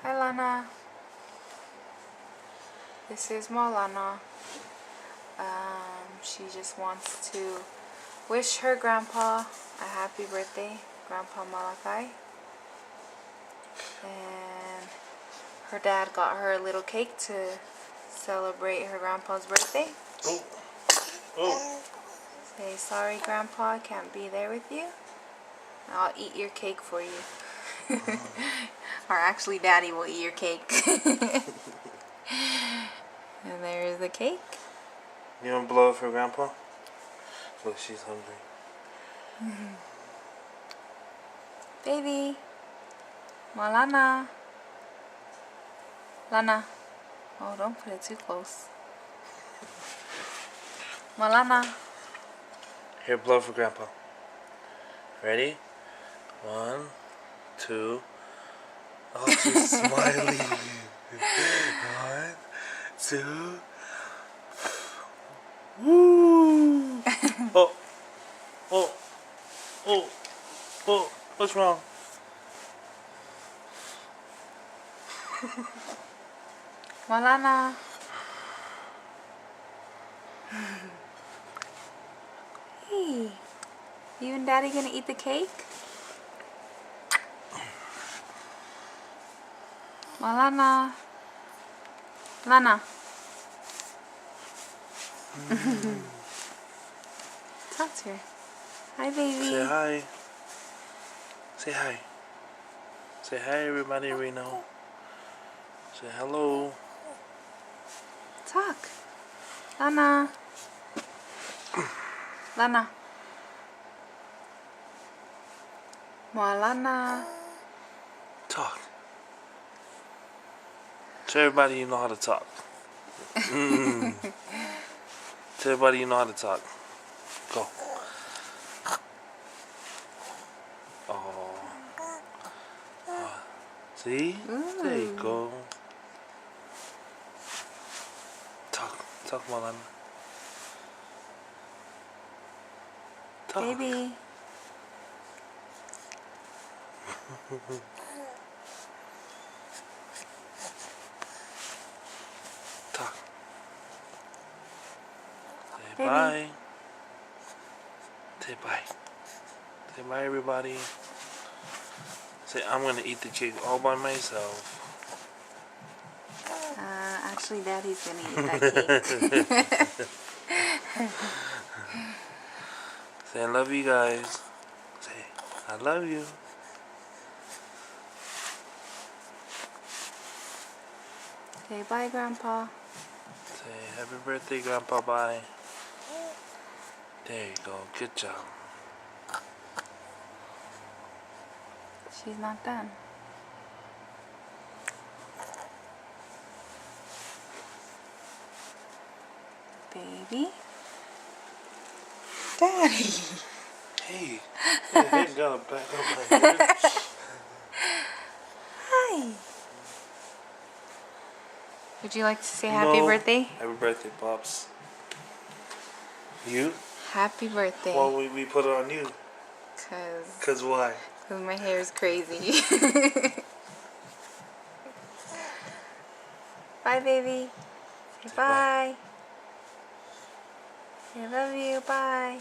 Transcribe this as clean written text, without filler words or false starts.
Hi, Lana. This is Malana. She just wants to wish her grandpa a happy birthday, Grandpa Malachi. And her dad got her a little cake to celebrate her grandpa's birthday. Oh. Oh. Say, sorry, Grandpa, I can't be there with you. I'll eat your cake for you. Or actually, Daddy will eat your cake. And there's the cake. You want to blow it for Grandpa? Look, she's hungry. Baby. Malana. Lana. Oh, don't put it too close. Malana. Here, blow for Grandpa. Ready? 1, 2. Oh, she's smiling. 1, 2. Woo! Oh, oh, oh, oh! What's wrong? Malana. Hey, you and Daddy gonna eat the cake? Malana. Lana. Talk to her. Hi, baby. Say hi. Say hi. Say hi, everybody, Reno. Say hello. Talk. Lana. Lana. Malana. Talk. Tell everybody you know how to talk. Tell everybody you know how to talk. Go. Oh. See? Ooh. There you go. Talk. Talk, Malana. Talk. Baby. Talk. Say Baby. bye. Say bye. Say bye, everybody. Say, I'm going to eat the cake all by myself. Actually, Daddy's gonna eat that cake. Say, I love you guys. Say, I love you. Okay, bye, Grandpa. Say, happy birthday, Grandpa. Bye. There you go. Good job. She's not done. Baby. Daddy. Hey. Your head got back on my head. Hi. Would you like to say happy No. birthday? Happy birthday, Pops. You? Happy birthday. Why we put it on you? Cause why? my hair is crazy. Bye, baby. Say bye. I love you. Bye.